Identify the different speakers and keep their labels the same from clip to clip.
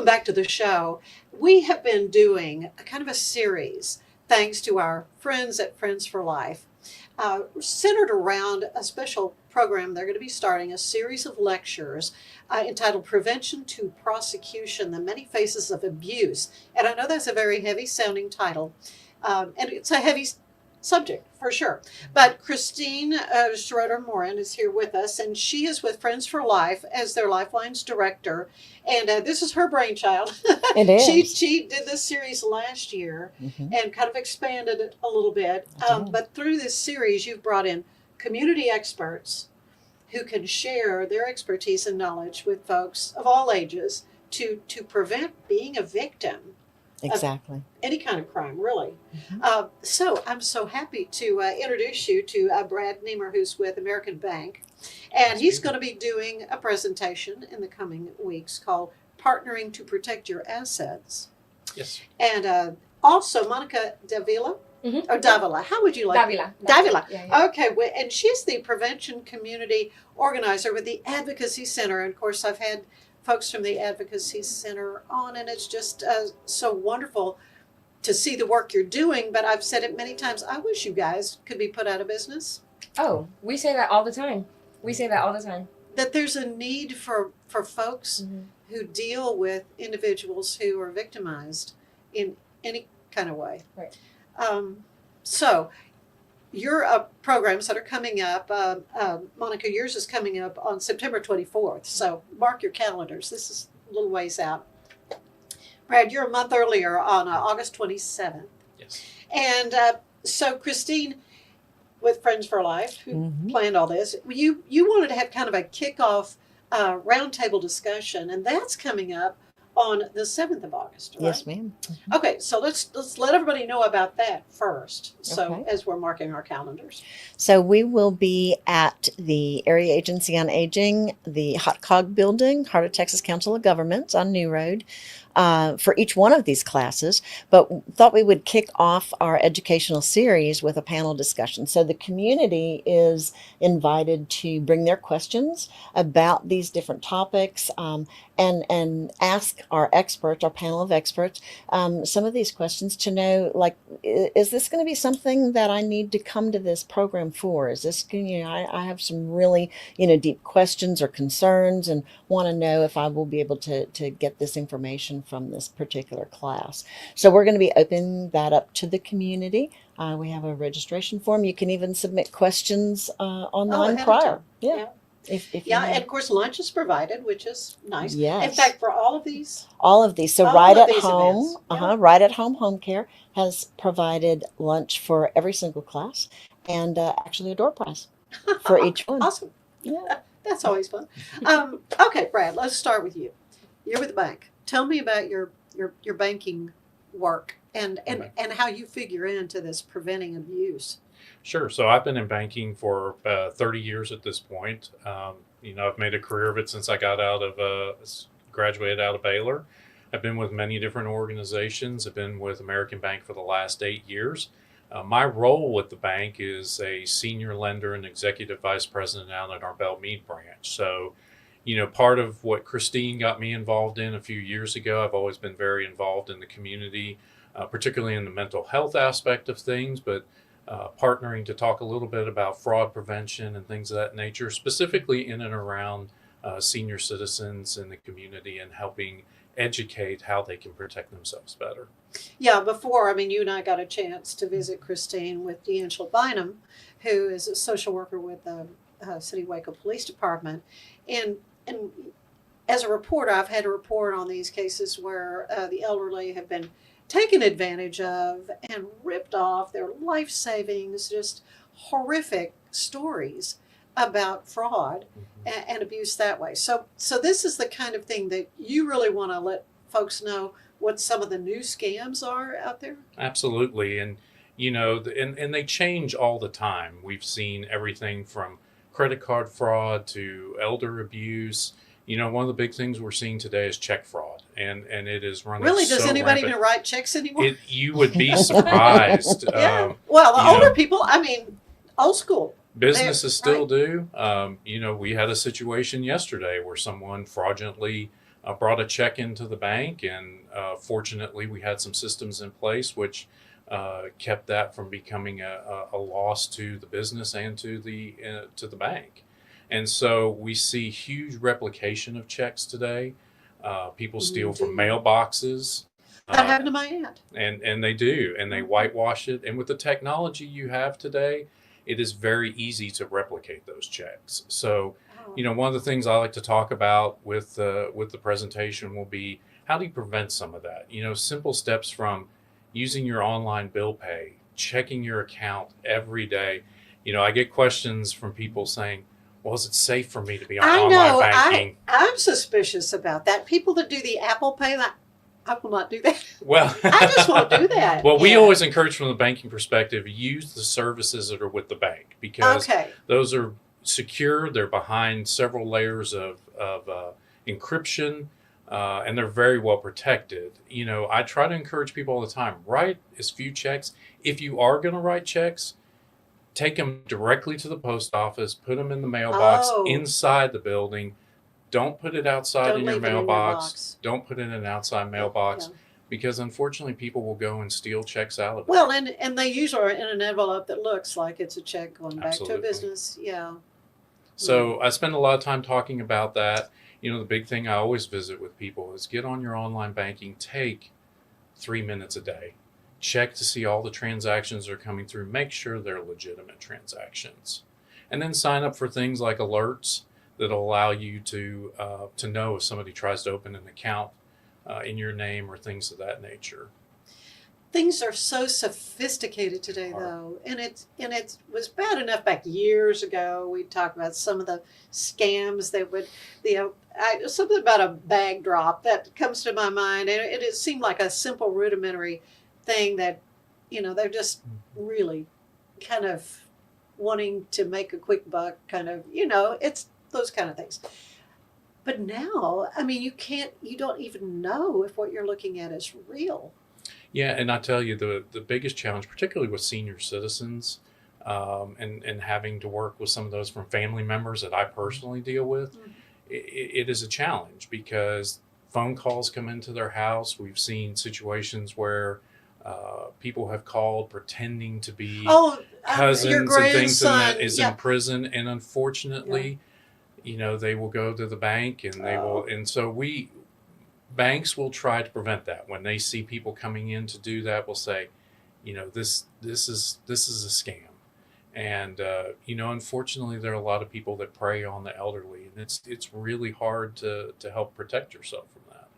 Speaker 1: back to the show. We have been doing a kind of a series, thanks to our friends at Friends for Life, centered around a special program. They're going to be starting a series of lectures entitled Prevention to Prosecution, the Many Faces of Abuse. And I know that's a very heavy sounding title, and it's a heavy subject for sure. But Christine Schroeder-Morren is here with us, and she is with Friends for Life as their Lifelines director. And this is her brainchild.
Speaker 2: It is.
Speaker 1: She did this series last year and kind of expanded it a little bit. But through this series, you've brought in community experts who can share their expertise and knowledge with folks of all ages to prevent being a victim.
Speaker 2: Exactly.
Speaker 1: Any kind of crime, really. So I'm so happy to introduce you to Brad Neimer, who's with American Bank. And he's going to be doing a presentation in the coming weeks called Partnering to Protect Your Assets.
Speaker 3: Yes.
Speaker 1: And also Monica Davila. Or Davila. How would you like
Speaker 4: Davila.
Speaker 1: Davila.
Speaker 4: Yeah.
Speaker 1: Okay. And she's the prevention community organizer with the Advocacy Center. And of course, I've had folks from the Advocacy Center on, and it's just so wonderful to see the work you're doing. But I've said it many times, I wish you guys could be put out of business.
Speaker 4: Oh, we say that all the time.
Speaker 1: That there's a need for folks who deal with individuals who are victimized in any kind of way.
Speaker 4: Right.
Speaker 1: So your programs that are coming up, Monica, yours is coming up on September 24th. So mark your calendars. This is a little ways out. Brad, you're a month earlier on August 27th.
Speaker 3: Yes.
Speaker 1: And so Christine, with Friends for Life, who planned all this, you wanted to have kind of a kickoff roundtable discussion, and that's coming up on the 7th of August, right?
Speaker 2: Yes, ma'am.
Speaker 1: Okay, so let's let everybody know about that first. So
Speaker 2: Okay.
Speaker 1: as we're marking our calendars.
Speaker 2: So we will be at the Area Agency on Aging, the Hot Cog Building, Heart of Texas Council of Governments on New Road, for each one of these classes, but thought we would kick off our educational series with a panel discussion. So the community is invited to bring their questions about these different topics and ask our experts, our panel of experts, some of these questions to know, like, is this going to be something that I need to come to this program for? Is this, I have some really, deep questions or concerns and want to know if I will be able to get this information from this particular class. So we're going to be opening that up to the community. We have a registration form. You can even submit questions online prior. Yeah. If
Speaker 1: And of course lunch is provided, which is nice.
Speaker 2: Yes.
Speaker 1: In fact, for all of these.
Speaker 2: So
Speaker 1: all
Speaker 2: Right
Speaker 1: of
Speaker 2: at
Speaker 1: these
Speaker 2: Home,
Speaker 1: events.
Speaker 2: Right at Home Home Care has provided lunch for every single class, and actually a door prize for each one.
Speaker 1: Awesome.
Speaker 2: Yeah.
Speaker 1: That's always fun. Okay, Brad, let's start with you. You're with the bank. Tell me about your banking work and how you figure into this preventing abuse.
Speaker 3: Sure. So I've been in banking for 30 years at this point. I've made a career of it since I got graduated out of Baylor. I've been with many different organizations. I've been with American Bank for the last 8 years. My role with the bank is a senior lender and executive vice president out at our Belle Meade branch. So, part of what Christine got me involved in a few years ago, I've always been very involved in the community, particularly in the mental health aspect of things, but partnering to talk a little bit about fraud prevention and things of that nature, specifically in and around senior citizens in the community and helping educate how they can protect themselves better.
Speaker 1: Yeah, before, you and I got a chance to visit Christine with D'Angelo Bynum, who is a social worker with the City of Waco Police Department. And as a reporter, I've had to report on these cases where the elderly have been taken advantage of and ripped off their life savings, just horrific stories about fraud and abuse that way. So this is the kind of thing that you really want to let folks know what some of the new scams are out there.
Speaker 3: Absolutely. And, and they change all the time. We've seen everything from credit card fraud to elder abuse. One of the big things we're seeing today is check fraud, and it is running.
Speaker 1: Really, does
Speaker 3: so
Speaker 1: anybody
Speaker 3: rampant.
Speaker 1: even write checks anymore?
Speaker 3: You would be surprised.
Speaker 1: Yeah. Well, the older people, old school.
Speaker 3: Businesses still do. We had a situation yesterday where someone fraudulently brought a check into the bank, and fortunately we had some systems in place which kept that from becoming a loss to the business and to the bank. And so we see huge replication of checks today. People steal from mailboxes.
Speaker 1: That happened to my aunt.
Speaker 3: And they do, and they whitewash it. And with the technology you have today, it is very easy to replicate those checks. So, one of the things I like to talk about with the presentation will be, how do you prevent some of that? Simple steps from using your online bill pay, checking your account every day. I get questions from people saying, well, is it safe for me to be on online banking?
Speaker 1: I'm suspicious about that. People that do the Apple Pay, I will not do that.
Speaker 3: Well,
Speaker 1: I just won't do that.
Speaker 3: Well, we always encourage, from the banking perspective, use the services that are with the bank, because those are secure. They're behind several layers of encryption, and they're very well protected. I try to encourage people all the time, write as few checks. If you are going to write checks, take them directly to the post office, put them in the mailbox inside the building. Don't put it outside in your mailbox. Don't put it in an outside mailbox, because unfortunately people will go and steal checks out of it.
Speaker 1: Well, and they usually are in an envelope that looks like it's a check going back to a business. Yeah.
Speaker 3: So I spend a lot of time talking about that. The big thing I always visit with people is, get on your online banking, take 3 minutes a day. Check to see all the transactions that are coming through. Make sure they're legitimate transactions. And then sign up for things like alerts that'll allow you to know if somebody tries to open an account in your name, or things of that nature.
Speaker 1: Things are so sophisticated today, though, and it was bad enough back years ago. We talked about some of the scams that would, something about a bag drop that comes to my mind, and it seemed like a simple, rudimentary thing that, they're just really kind of wanting to make a quick buck, kind of, it's those kind of things. But now, you don't even know if what you're looking at is real.
Speaker 3: Yeah, and I tell you, the biggest challenge, particularly with senior citizens, and having to work with some of those from family members that I personally deal with, it is a challenge, because phone calls come into their house. We've seen situations where people have called pretending to be cousins and things, and that is in prison. And unfortunately, they will go to the bank, and they will, and so banks will try to prevent that. When they see people coming in to do that, will say, this is a scam. And unfortunately, there are a lot of people that prey on the elderly, and it's really hard to help protect yourself from that.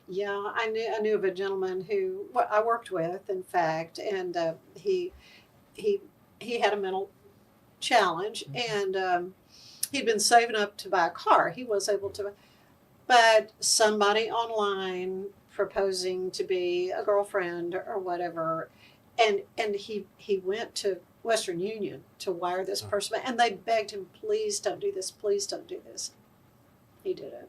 Speaker 1: Yeah, I knew of a gentleman who I worked with, in fact, and he had a mental challenge, and he'd been saving up to buy a car. He was able to, but somebody online proposing to be a girlfriend or whatever, and he went to Western Union to wire this person, and they begged him, please don't do this, please don't do this. He did it.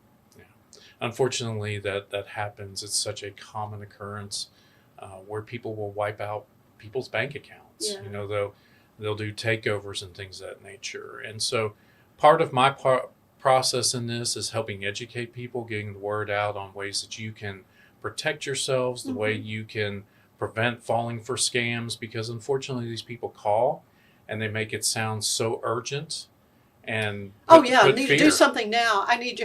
Speaker 3: Unfortunately, that happens. It's such a common occurrence where people will wipe out people's bank accounts. They'll do takeovers and things of that nature. And so part of my process in this is helping educate people, getting the word out on ways that you can protect yourselves, the way you can prevent falling for scams, because unfortunately these people call and they make it sound so urgent. And
Speaker 1: I need to do something now. I need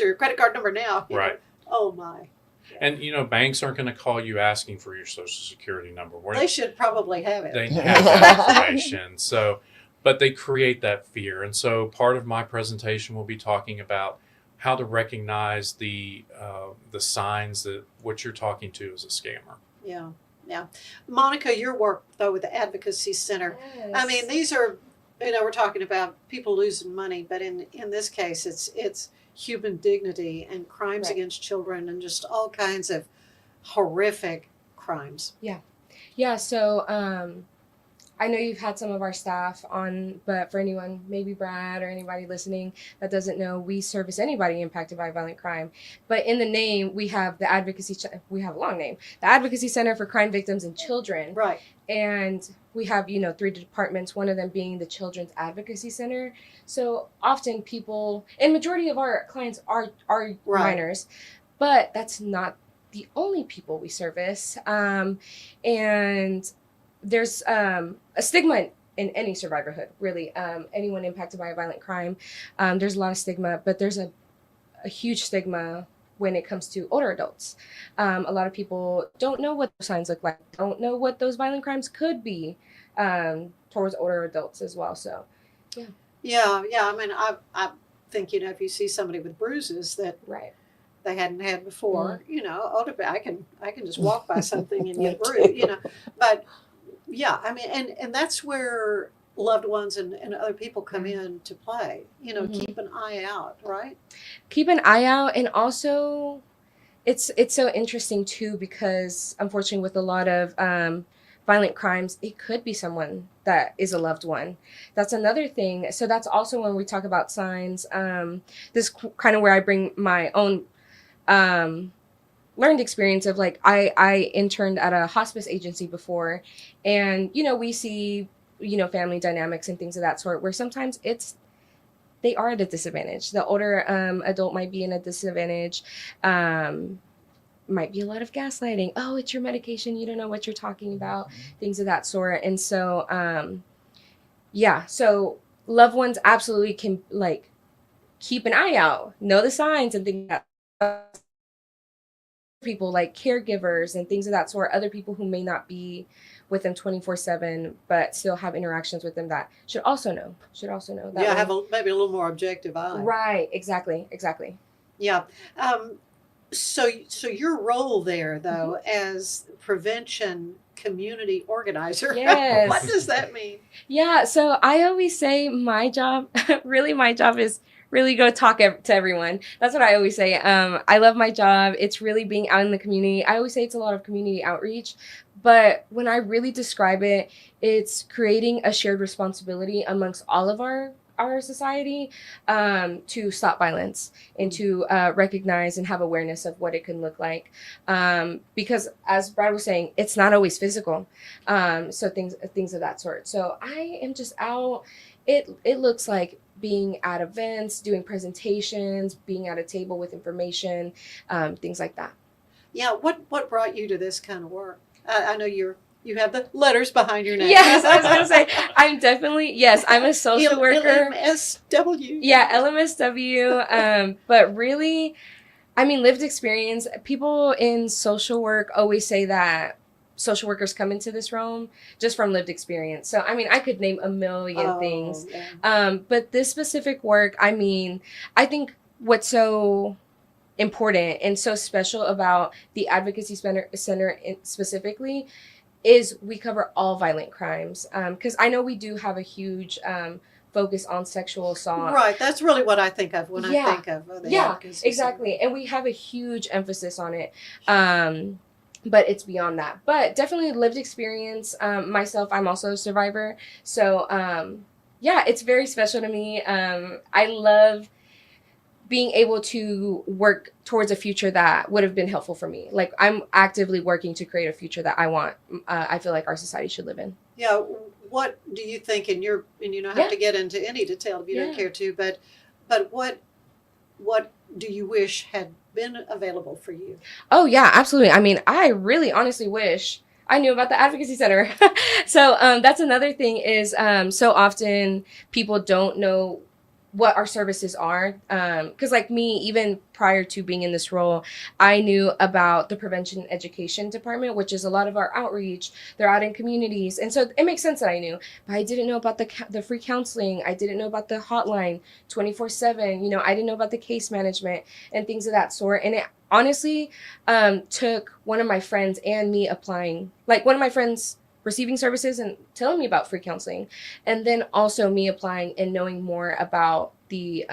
Speaker 1: your credit card number now.
Speaker 3: Right.
Speaker 1: Oh my. Yeah.
Speaker 3: And banks aren't going to call you asking for your social security number.
Speaker 1: They should probably have it.
Speaker 3: They have that information. But they create that fear. And so part of my presentation will be talking about how to recognize the signs that what you're talking to is a scammer.
Speaker 1: Yeah. Monica, your work though with the Advocacy Center.
Speaker 4: Yes.
Speaker 1: These are, we're talking about people losing money, but in this case, it's human dignity and crimes against children and just all kinds of horrific crimes.
Speaker 4: Yeah. So I know you've had some of our staff on, but for anyone, maybe Brad or anybody listening that doesn't know, we service anybody impacted by violent crime. But in the name, we have we have a long name, the Advocacy Center for Crime Victims and Children.
Speaker 1: Right.
Speaker 4: And we have, 3 departments, one of them being the Children's Advocacy Center. So often people, and majority of our clients are
Speaker 1: Right.
Speaker 4: minors, but that's not the only people we service. And there's a stigma in any survivorhood, really. Anyone impacted by a violent crime, there's a lot of stigma, but there's a huge stigma when it comes to older adults. A lot of people don't know what those signs look like, don't know what those violent crimes could be towards older adults as well. So,
Speaker 1: Yeah. I mean, I think, if you see somebody with bruises that
Speaker 4: right.
Speaker 1: they hadn't had before, older, I can just walk by something and
Speaker 2: Me
Speaker 1: get bruised,
Speaker 2: too.
Speaker 1: But yeah, I mean, and that's where loved ones and other people come in to play. Keep an eye out, right?
Speaker 4: Keep an eye out, and also it's so interesting too, because unfortunately with a lot of violent crimes, it could be someone that is a loved one. That's another thing. So that's also when we talk about signs. This kind of where I bring my own learned experience of, like, I interned at a hospice agency before, and we see family dynamics and things of that sort, where sometimes they are at a disadvantage. The older adult might be in a disadvantage. Might be a lot of gaslighting. Oh, it's your medication, you don't know what you're talking about, things of that sort. And so so loved ones absolutely can, like, keep an eye out, know the signs and things like that. People like caregivers and things of that sort, other people who may not be with them 24/7 but still have interactions with them, that should also know that
Speaker 1: Yeah,
Speaker 4: way.
Speaker 1: have maybe a little more objective eye.
Speaker 4: Right, exactly.
Speaker 1: Yeah. So your role there, though, as prevention community organizer,
Speaker 4: Yes.
Speaker 1: what does that mean?
Speaker 4: Yeah, so I always say my job is really go talk to everyone. That's what I always say. I love my job. It's really being out in the community. I always say it's a lot of community outreach, but when I really describe it, it's creating a shared responsibility amongst all of our society to stop violence and to recognize and have awareness of what it can look like. Because as Brad was saying, it's not always physical. So things of that sort. So I am just out. It looks like being at events, doing presentations, being at a table with information, things like that.
Speaker 1: Yeah. What brought you to this kind of work? I know you have the letters behind your name.
Speaker 4: Yes, I was going to say, I'm a social worker.
Speaker 1: LMSW.
Speaker 4: Yeah, LMSW. But really, I mean, lived experience. People in social work always say that social workers come into this realm just from lived experience. So, I mean, I could name a million things.
Speaker 1: Yeah.
Speaker 4: But this specific work, I mean, I think what's so important and so special about the Advocacy Center specifically is we cover all violent crimes. Because I know we do have a huge focus on sexual assault.
Speaker 1: Right. That's really what I think of when I think of the Advocacy Center.
Speaker 4: Exactly. And we have a huge emphasis on it. But it's beyond that. But definitely lived experience. Myself, I'm also a survivor. So, it's very special to me. I love being able to work towards a future that would have been helpful for me. Like, I'm actively working to create a future that I want. I feel like our society should live in.
Speaker 1: Yeah. What do you think? And you don't have to get into any detail if you don't care to. But what do you wish had been available for you?
Speaker 4: Oh yeah, absolutely. I mean, I really honestly wish I knew about the Advocacy Center. So that's another thing is so often people don't know what our services are. Because like me, even prior to being in this role, I knew about the prevention education department, which is a lot of our outreach. They're out in communities. And so it makes sense that I knew, but I didn't know about the free counseling. I didn't know about the hotline 24/7. I didn't know about the case management and things of that sort. And it honestly took one of my friends and me applying, like one of my friends receiving services and telling me about free counseling, and then also me applying and knowing more about the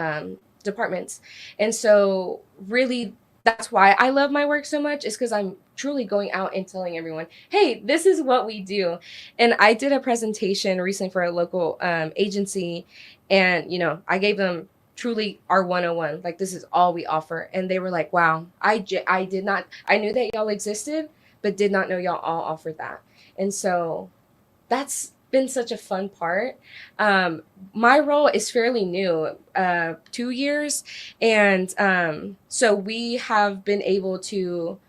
Speaker 4: departments. And so really that's why I love my work so much, is because I'm truly going out and telling everyone, hey, this is what we do. And I did a presentation recently for a local agency, and, you know, I gave them truly our 101, like, this is all we offer. And they were like, wow, I knew that y'all existed, but did not know y'all all offered that. And so that's been such a fun part. My role is fairly new, 2 years. And so we have been able to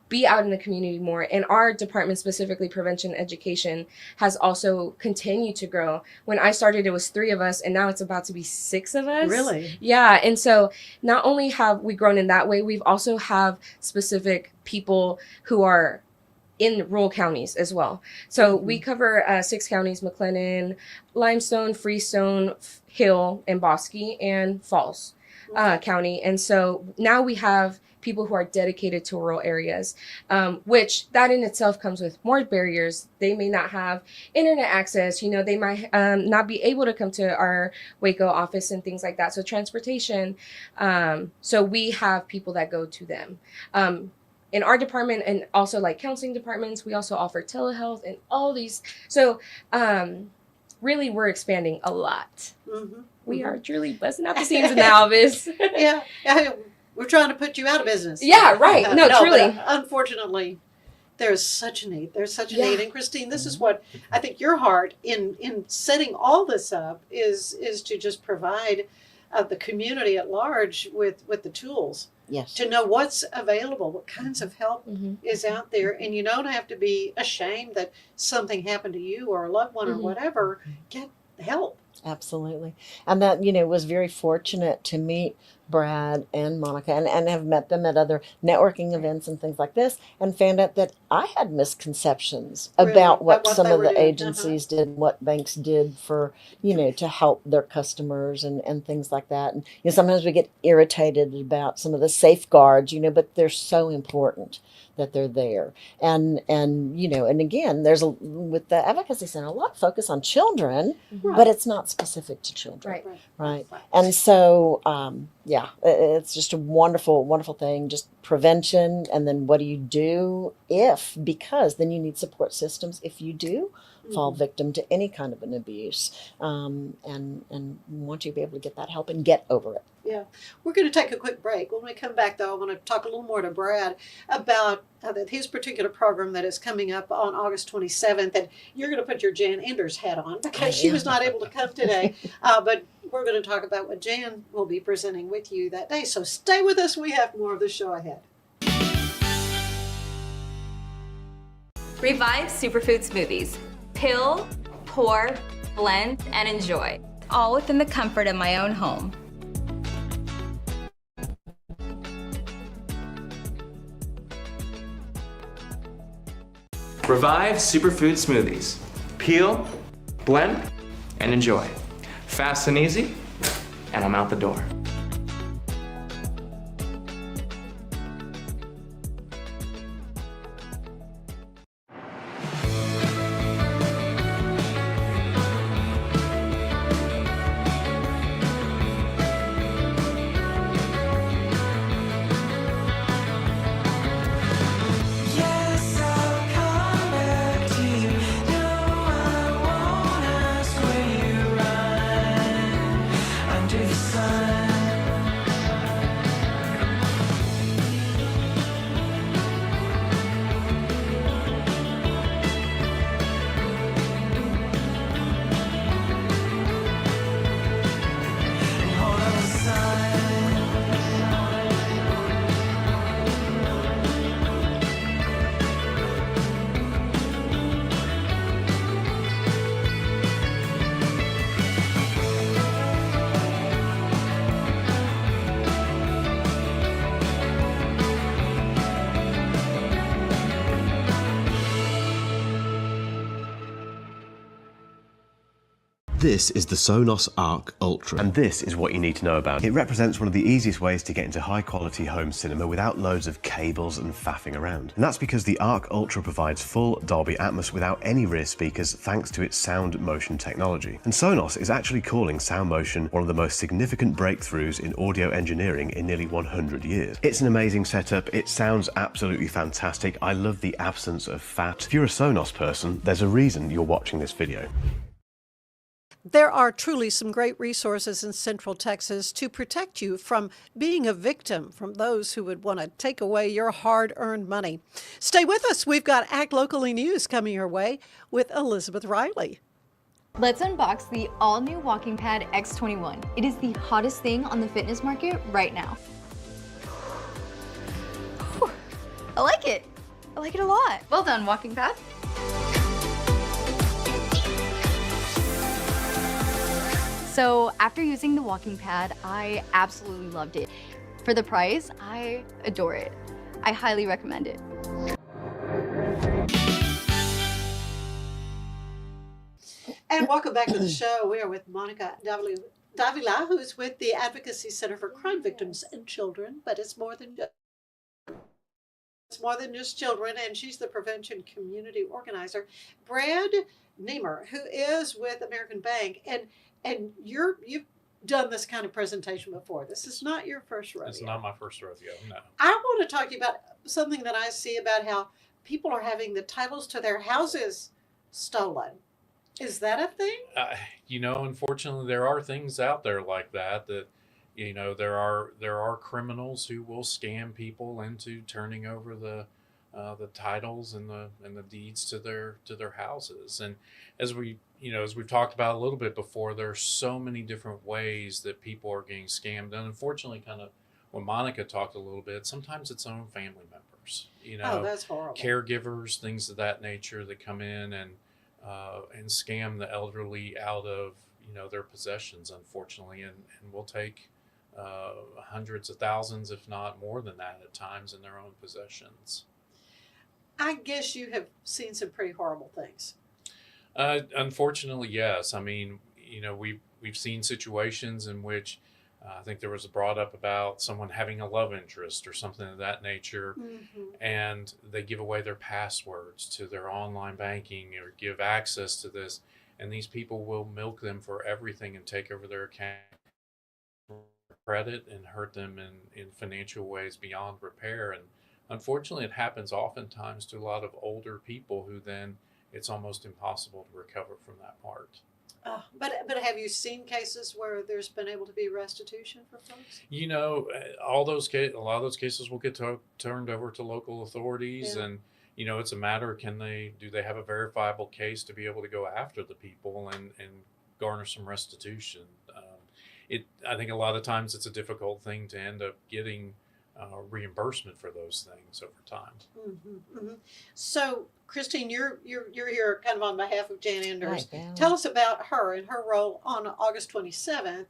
Speaker 4: be out in the community more. And our department, specifically prevention education, has also continued to grow. When I started, it was 3 of us, and now it's about to be 6 of us.
Speaker 1: Really?
Speaker 4: Yeah. And so not only have we grown in that way, we've also have specific people who are in rural counties as well. So we cover 6 counties: McLennan, Limestone, Freestone, Hill, and Bosque, and Falls County. And so now we have people who are dedicated to rural areas, which that in itself comes with more barriers. They may not have internet access, you know, they might not be able to come to our Waco office and things like that. So transportation. So we have people that go to them. In our department, and also like counseling departments, we also offer telehealth and all these. So really, we're expanding a lot.
Speaker 1: Mm-hmm.
Speaker 4: We are truly busting out the seams in the office.
Speaker 1: Yeah. We're trying to put you out of business.
Speaker 4: Yeah, right. No, truly.
Speaker 1: But, unfortunately, there's such a need. There's such a need. And Christine, this is what I think your heart in setting all this up is to just provide the community at large with the tools.
Speaker 2: Yes.
Speaker 1: To know what's available, what kinds of help is out there. And you don't have to be ashamed that something happened to you or a loved one or whatever. Get help.
Speaker 2: Absolutely. And that, you know, was very fortunate to meet Brad and Monica and have met them at other networking events and things like this, and found out that I had misconceptions about what some of the agencies did, what banks did for, you know, to help their customers and things like that. And, you know, sometimes we get irritated about some of the safeguards, you know, but they're so important that they're there. And you know, and again, there's with the Advocacy Center, a lot of focus on children, but it's not specific to children. Right. And so, yeah, it's just a wonderful, wonderful thing. Just prevention. And then what do you do because then you need support systems if you do fall victim to any kind of an abuse, and want you to be able to get that help and get over it.
Speaker 1: Yeah. We're going to take a quick break. When we come back, though, I want to talk a little more to Brad about his particular program that is coming up on August 27th. And you're going to put your Jan Enders hat on because she was not able to come today. But we're going to talk about what Jan will be presenting with you that day. So stay with us. We have more of the show ahead.
Speaker 5: Revive Superfood Smoothies. Pill, pour, blend, and enjoy. All within the comfort of my own home.
Speaker 6: Revive Superfood Smoothies. Peel, blend, and enjoy. Fast and easy, and I'm out the door.
Speaker 7: Under the sun This is the Sonos Arc Ultra, and this is what you need to know about. It represents one of the easiest ways to get into high quality home cinema without loads of cables and faffing around. And that's because the Arc Ultra provides full Dolby Atmos without any rear speakers thanks to its sound motion technology. And Sonos is actually calling sound motion one of the most significant breakthroughs in audio engineering in nearly 100 years. It's an amazing setup, it sounds absolutely fantastic, I love the absence of fat. If you're a Sonos person, there's a reason you're watching this video.
Speaker 1: There are truly some great resources in Central Texas to protect you from being a victim from those who would want to take away your hard-earned money. Stay with us. We've got Act Locally News coming your way with Elizabeth Riley.
Speaker 8: Let's unbox the all-new Walking Pad X21. It is the hottest thing on the fitness market right now. Whew. I like it. I like it a lot. Well done, Walking Pad. So after using the Walking Pad, I absolutely loved it. For the price, I adore it. I highly recommend it.
Speaker 1: And welcome back to the show. We are with Monica Davila, who is with the Advocacy Center for Crime Victims and Children, but it's more than just children, and she's the prevention community organizer. Brad Neimer, who is with American Bank, and you've done this kind of presentation before. This is not your first rodeo.
Speaker 3: It's not my first rodeo, no.
Speaker 1: I want to talk to you about something that I see about how people are having the titles to their houses stolen. Is that a thing?
Speaker 3: Unfortunately, there are things out there like that. There are criminals who will scam people into turning over the titles and the deeds to their houses. And as we've talked about a little bit before, there are so many different ways that people are getting scammed. And unfortunately, kind of when Monica talked a little bit, sometimes it's own family members,
Speaker 1: Oh, that's horrible.
Speaker 3: caregivers, things of that nature that come in and scam the elderly out of, their possessions, unfortunately, and will take hundreds of thousands, if not more than that at times, in their own possessions.
Speaker 1: I guess you have seen some pretty horrible things.
Speaker 3: Unfortunately, yes. I mean, we've seen situations in which I think there was brought up about someone having a love interest or something of that nature, and they give away their passwords to their online banking or give access to this, and these people will milk them for everything and take over their account credit and hurt them in financial ways beyond repair. And unfortunately, it happens oftentimes to a lot of older people who then it's almost impossible to recover from that part.
Speaker 1: But have you seen cases where there's been able to be restitution for folks?
Speaker 3: A lot of those cases will get turned over to local authorities,
Speaker 1: Yeah.
Speaker 3: and it's a matter do they have a verifiable case to be able to go after the people and garner some restitution. I think a lot of times it's a difficult thing to end up getting reimbursement for those things over time.
Speaker 1: So, Christine, you're here kind of on behalf of Jan Enders.
Speaker 2: Right,
Speaker 1: Tell us about her and her role on August 27th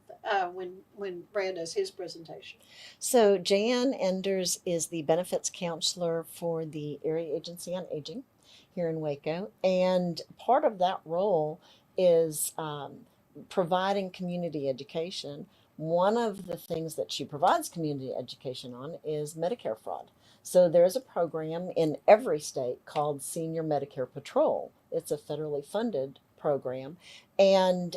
Speaker 1: when Brad does his presentation.
Speaker 2: So Jan Enders is the benefits counselor for the Area Agency on Aging here in Waco. And part of that role is providing community education. One of the things that she provides community education on is Medicare fraud. So there's a program in every state called Senior Medicare Patrol. It's a federally funded program. And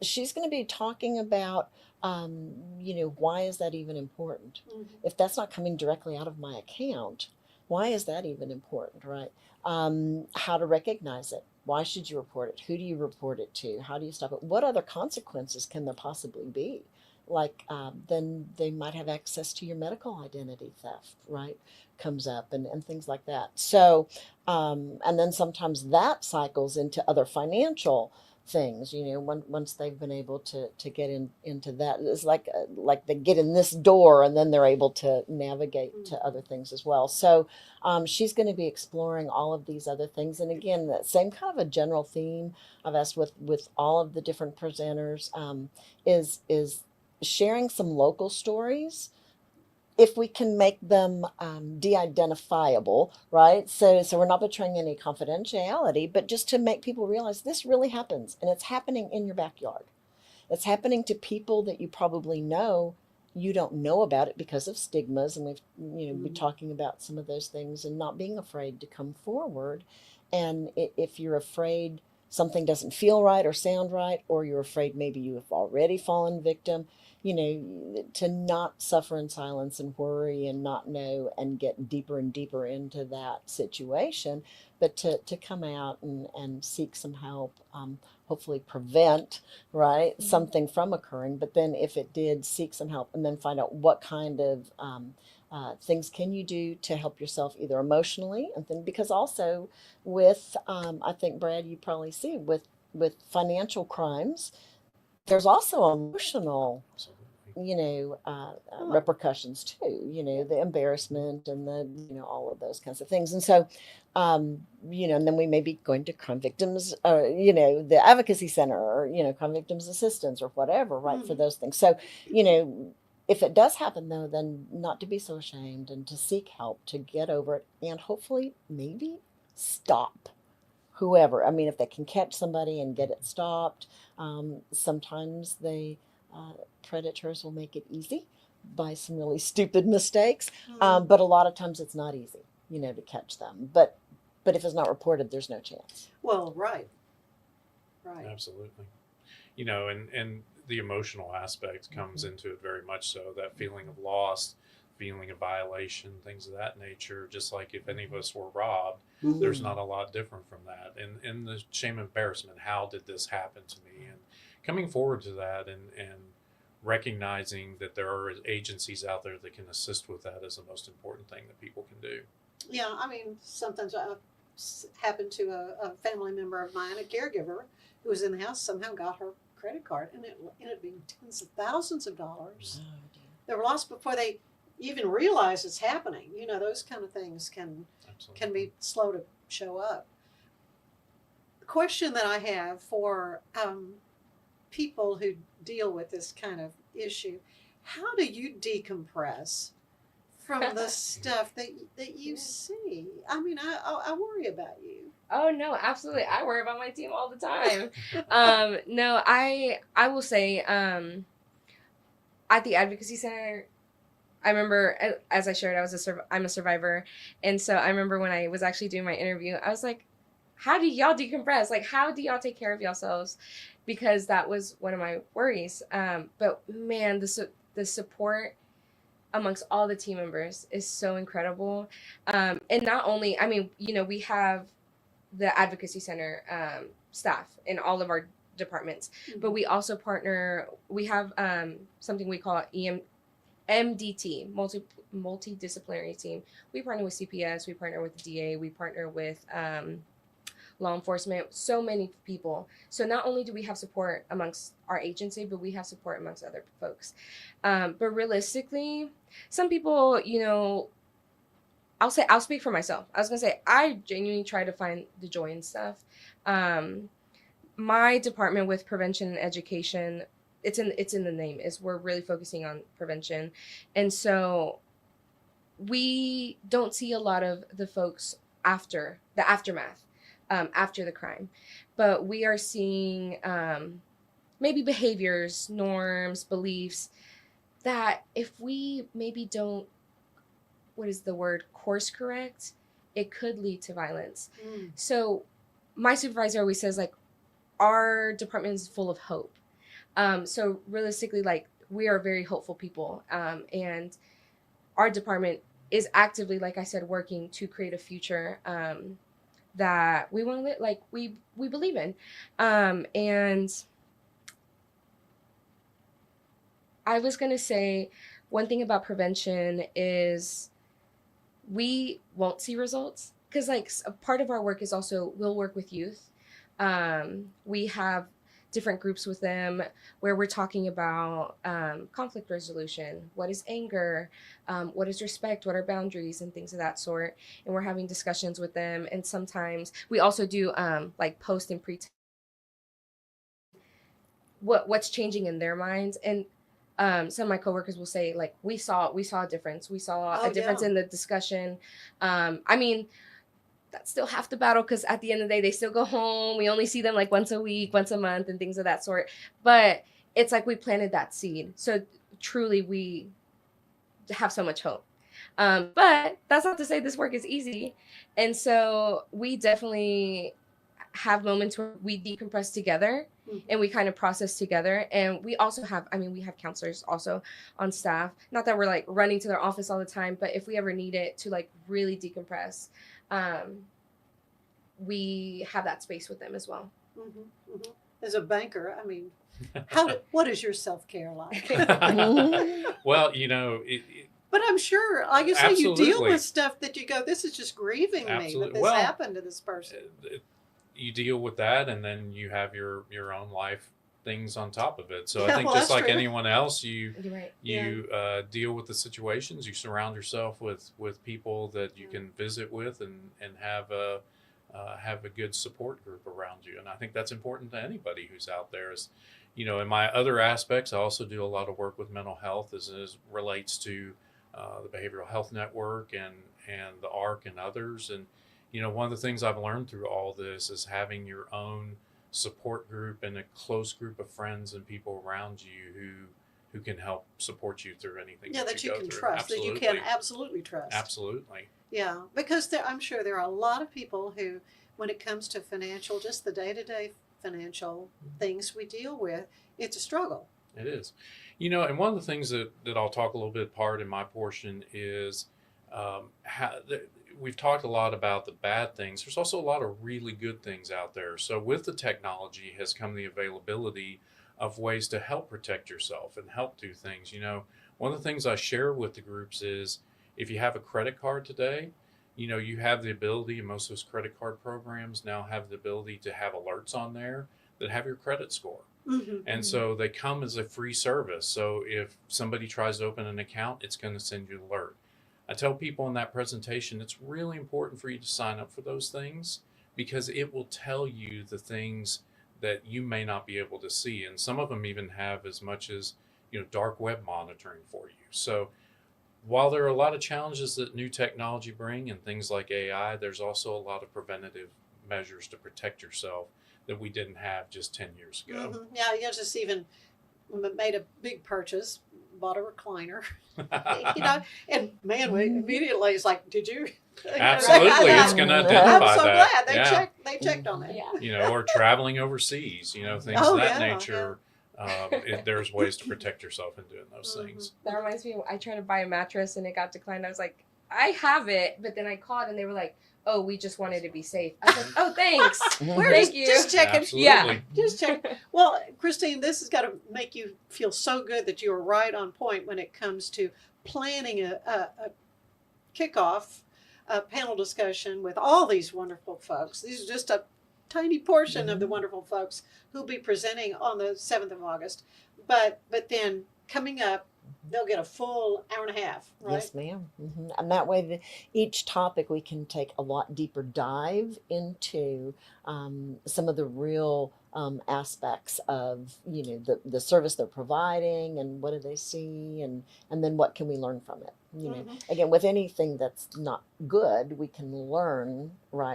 Speaker 2: she's going to be talking about, why is that even important? If that's not coming directly out of my account, why is that even important, right? How to recognize it. Why should you report it? Who do you report it to? How do you stop it? What other consequences can there possibly be? Like then they might have access to your medical identity theft, right? Comes up and things like that. So, and then sometimes that cycles into other financial things, once they've been able to get into that. It's like they get in this door and then they're able to navigate to other things as well. So she's going to be exploring all of these other things. And again, that same kind of a general theme I've asked with all of the different presenters is sharing some local stories if we can make them de-identifiable, right? So we're not betraying any confidentiality, but just to make people realize this really happens, and it's happening in your backyard. It's happening to people that you probably know. You don't know about it because of stigmas, and we've been talking about some of those things, and not being afraid to come forward. And if you're afraid something doesn't feel right or sound right, or you're afraid maybe you have already fallen victim, to not suffer in silence and worry and not know and get deeper and deeper into that situation, but to come out and seek some help, hopefully prevent, right, something from occurring. But then if it did, seek some help and then find out what kind of things can you do to help yourself, either emotionally, and then because also with I think, Brad, you probably see with financial crimes, there's also emotional repercussions too, the embarrassment and the all of those kinds of things. And so and then we may be going to crime victims, the Advocacy Center, or crime victims assistance or whatever, right, for those things. So if it does happen, though, then not to be so ashamed and to seek help to get over it, and hopefully maybe stop whoever. I mean, if they can catch somebody and get it stopped, sometimes predators will make it easy by some really stupid mistakes. But a lot of times it's not easy, to catch them. But if it's not reported, there's no chance.
Speaker 1: Well, right.
Speaker 3: Absolutely. And the emotional aspect comes into it very much so. That feeling of loss, feeling of violation, things of that nature. Just like if any of us were robbed, there's not a lot different from that. And the shame and embarrassment, how did this happen to me? And coming forward to that and recognizing that there are agencies out there that can assist with that is the most important thing that people can do.
Speaker 1: Yeah, I mean, sometimes happened to a family member of mine, a caregiver who was in the house, somehow got her credit card, and it ended up being tens of thousands of dollars. They were lost before they even realize it's happening. Those kind of things can be slow to show up. The question that I have for people who deal with this kind of issue: how do you decompress from the stuff that you see? I mean, I worry about you.
Speaker 4: Oh no, absolutely. I worry about my team all the time. No, I will say, at the Advocacy Center, I remember, as I shared, I'm a survivor, and so I remember when I was actually doing my interview, I was like, how do y'all decompress? Like, how do y'all take care of yourselves? Because that was one of my worries. But man, the support amongst all the team members is so incredible. And not only, I mean, we have the Advocacy Center staff in all of our departments, but we also partner. We have something we call MDT, multidisciplinary team. We partner with CPS, we partner with the DA, we partner with law enforcement, so many people. So not only do we have support amongst our agency, but we have support amongst other folks. But realistically, some people, I'll speak for myself. I was gonna say, I genuinely try to find the joy in stuff. My department with prevention and education, it's in the name, is we're really focusing on prevention. And so we don't see a lot of the folks after the aftermath, after the crime, but we are seeing maybe behaviors, norms, beliefs that if we maybe don't, course correct, it could lead to violence. So my supervisor always says, like, our department is full of hope. So realistically, like, we are very hopeful people. And our department is actively, like I said, working to create a future that we want to live, like we believe in. And I was going to say, one thing about prevention is we won't see results, because like a part of our work is also, we'll work with youth. We have different groups with them where we're talking about conflict resolution. What is anger? What is respect? What are boundaries and things of that sort? And we're having discussions with them. And sometimes we also do like post and pre what's changing in their minds. And some of my coworkers will say like, we saw a difference. We saw
Speaker 1: Oh,
Speaker 4: a difference
Speaker 1: yeah.
Speaker 4: in the discussion. I mean, that's still half the battle, because at the end of the day, they still go home. We only see them like once a week, once a month, and things of that sort. But it's like we planted that seed. So truly, we have so much hope. But that's not to say this work is easy. And so we definitely have moments where we decompress together and we kind of process together. And we also have, we have counselors also on staff. Not that we're like running to their office all the time, but if we ever need it to like really decompress, we have that space with them as well.
Speaker 1: As a banker, what is your self-care like?
Speaker 3: Well,
Speaker 1: But I'm sure, like you say, you deal
Speaker 3: Absolutely.
Speaker 1: with stuff that you go, this is just grieving me that
Speaker 3: Absolutely.
Speaker 1: this
Speaker 3: Well,
Speaker 1: happened to this person.
Speaker 3: you deal with that, and then you have your own life things on top of it. So
Speaker 1: Yeah,
Speaker 3: I think
Speaker 1: well,
Speaker 3: just
Speaker 1: that's
Speaker 3: like
Speaker 1: true.
Speaker 3: anyone else, you
Speaker 4: You're right.
Speaker 3: deal with the situations. You surround yourself with people that you can visit with and have a good support group around you. And I think that's important to anybody who's out there. Is in my other aspects, I also do a lot of work with mental health as relates to the Behavioral Health Network and the ARC and others. And one of the things I've learned through all this is having your own support group and a close group of friends and people around you who can help support you through anything.
Speaker 1: Yeah, that you
Speaker 3: go
Speaker 1: can
Speaker 3: through.
Speaker 1: trust, that you can absolutely trust.
Speaker 3: Absolutely.
Speaker 1: Yeah, because I'm sure there are a lot of people who, when it comes to financial, just the day-to-day financial things we deal with, it's a struggle.
Speaker 3: It is. And one of the things that I'll talk a little bit part in my portion is we've talked a lot about the bad things. There's also a lot of really good things out there. So with the technology has come the availability of ways to help protect yourself and help do things. One of the things I share with the groups is if you have a credit card today, you have the ability, and most of those credit card programs now have the ability to have alerts on there that have your credit score. And so they come as a free service. So if somebody tries to open an account, it's going to send you an alert. I tell people in that presentation, it's really important for you to sign up for those things because it will tell you the things that you may not be able to see. And some of them even have as much as, dark web monitoring for you. So while there are a lot of challenges that new technology bring and things like AI, there's also a lot of preventative measures to protect yourself that we didn't have just 10 years ago.
Speaker 1: Yeah, you just even made a big purchase, bought a recliner, and man, we immediately it's like, did you?
Speaker 3: Absolutely, it's going to identify
Speaker 1: I'm so
Speaker 3: that.
Speaker 1: glad they checked on that.
Speaker 4: Yeah.
Speaker 3: Or traveling overseas, things
Speaker 1: Oh,
Speaker 3: of that
Speaker 1: yeah,
Speaker 3: nature. There's ways to protect yourself in doing those things.
Speaker 4: That reminds me, I tried to buy a mattress and it got declined. I was like, I have it, but then I called and they were like, oh, we just wanted to be safe. I was like, oh, thanks. Thank you.
Speaker 1: Just checking.
Speaker 3: Absolutely.
Speaker 4: Yeah.
Speaker 1: Just check. Well, Christine, this has got to make you feel so good that you are right on point when it comes to planning a kickoff panel discussion with all these wonderful folks. These are just a tiny portion of the wonderful folks who'll be presenting on the 7th of August. But then coming up, they'll get a full hour and a half, right?
Speaker 2: Yes, ma'am. And that way, each topic we can take a lot deeper dive into some of the real aspects of the service they're providing and what do they see and then what can we learn from it. Again, with anything that's not good, we can learn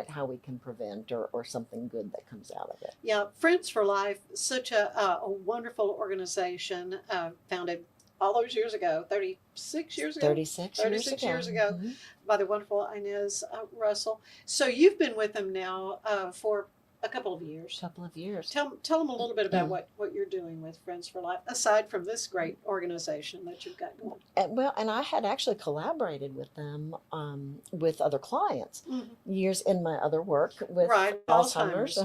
Speaker 2: how we can prevent or something good that comes out of it.
Speaker 1: Yeah, Friends for Life, such a wonderful organization founded all those years ago, 36 years ago.
Speaker 2: 36
Speaker 1: years ago, by the wonderful Inez Russell. So you've been with them now for a couple of years. Tell them a little bit about what you're doing with Friends for Life, aside from this great organization that you've got going.
Speaker 2: And I had actually collaborated with them with other clients years in my other work with Alzheimer's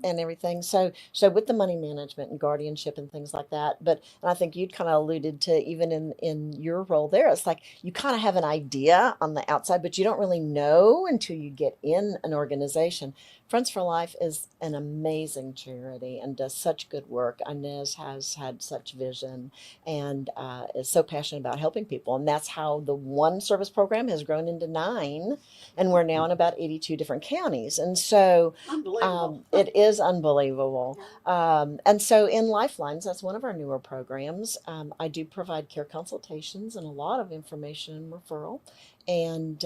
Speaker 2: and everything. So with the money management and guardianship and things like that. And I think you'd kind of alluded to even in your role there, it's like you kind of have an idea on the outside, but you don't really know until you get in an organization. Friends for Life is an amazing charity and does such good work. Inez has had such vision and is so passionate about helping people. And that's how the one service program has grown into 9. And we're now in about 82 different counties. And so
Speaker 1: Unbelievable.
Speaker 2: it is unbelievable. And so in Lifelines, that's one of our newer programs. I do provide care consultations and a lot of information and referral and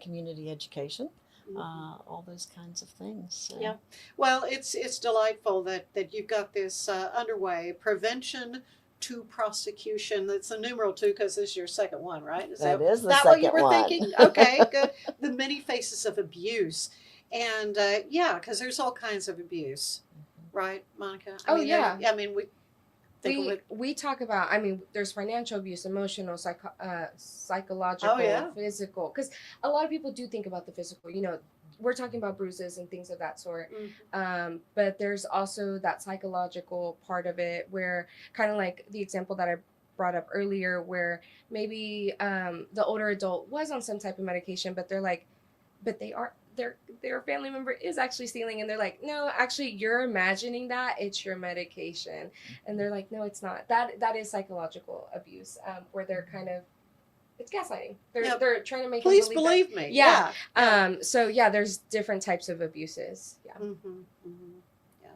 Speaker 2: community education. All those kinds of things. So.
Speaker 1: Yeah. Well, it's delightful that you've got this underway. Prevention to prosecution. That's a numeral 2 because this is your second one, right?
Speaker 2: That is the
Speaker 1: that what you
Speaker 2: second
Speaker 1: were
Speaker 2: one.
Speaker 1: thinking? Okay, good. The many faces of abuse. And yeah, because there's all kinds of abuse, right, Monica? I mean,
Speaker 4: yeah.
Speaker 1: I mean,
Speaker 4: we talk about, I mean, there's financial abuse, emotional, psychological,
Speaker 1: Oh, yeah.
Speaker 4: physical, because a lot of people do think about the physical, you know, we're talking about bruises and things of that sort. But there's also that psychological part of it where kind of like the example that I brought up earlier, where maybe the older adult was on some type of medication, but they're like, but their family member is actually stealing, and they're like, no, actually you're imagining that it's your medication, and they're like, no, it's not. That is psychological abuse, where they're kind of, it's gaslighting. They're trying to make them
Speaker 1: please
Speaker 4: believe
Speaker 1: believe me.
Speaker 4: Yeah.
Speaker 1: Yeah.
Speaker 4: So yeah, there's different types of abuses. Yeah.
Speaker 1: Yeah.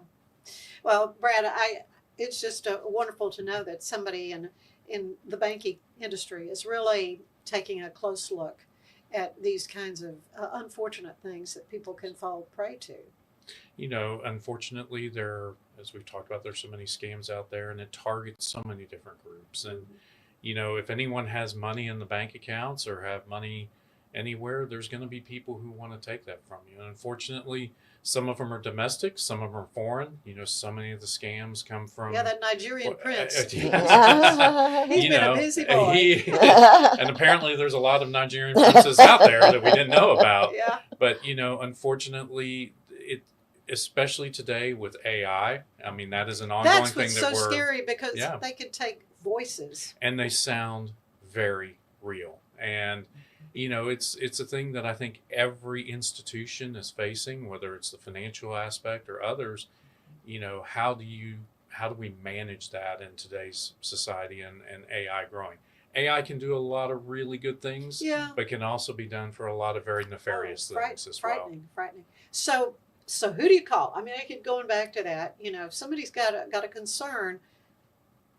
Speaker 1: Well, Brad, it's just wonderful to know that somebody in the banking industry is really taking a close look at these kinds of unfortunate things that people can fall prey to.
Speaker 3: You know, unfortunately, as we've talked about, there's so many scams out there, and it targets so many different groups. And you know, if anyone has money in the bank accounts or have money anywhere, there's going to be people who want to take that from you. And unfortunately, some of them are domestic, some of them are foreign. You know, so many of the scams come from
Speaker 1: that Nigerian prince. He's
Speaker 3: you
Speaker 1: been
Speaker 3: know,
Speaker 1: a busy boy.
Speaker 3: And apparently there's a lot of Nigerian princes out there that we didn't know about.
Speaker 1: Yeah.
Speaker 3: But, you know, unfortunately, especially today with AI, I mean, that is an ongoing
Speaker 1: That's
Speaker 3: thing
Speaker 1: what's
Speaker 3: that
Speaker 1: so
Speaker 3: we're...
Speaker 1: scary because they could take voices.
Speaker 3: And they sound very real. And, you know, it's a thing that I think every institution is facing, whether it's the financial aspect or others. You know, how do we manage that in today's society and AI growing? AI can do a lot of really good things, but can also be done for a lot of very nefarious things as well.
Speaker 1: Frightening. So who do you call? I mean, I keep going back to that. You know, if somebody's got a concern,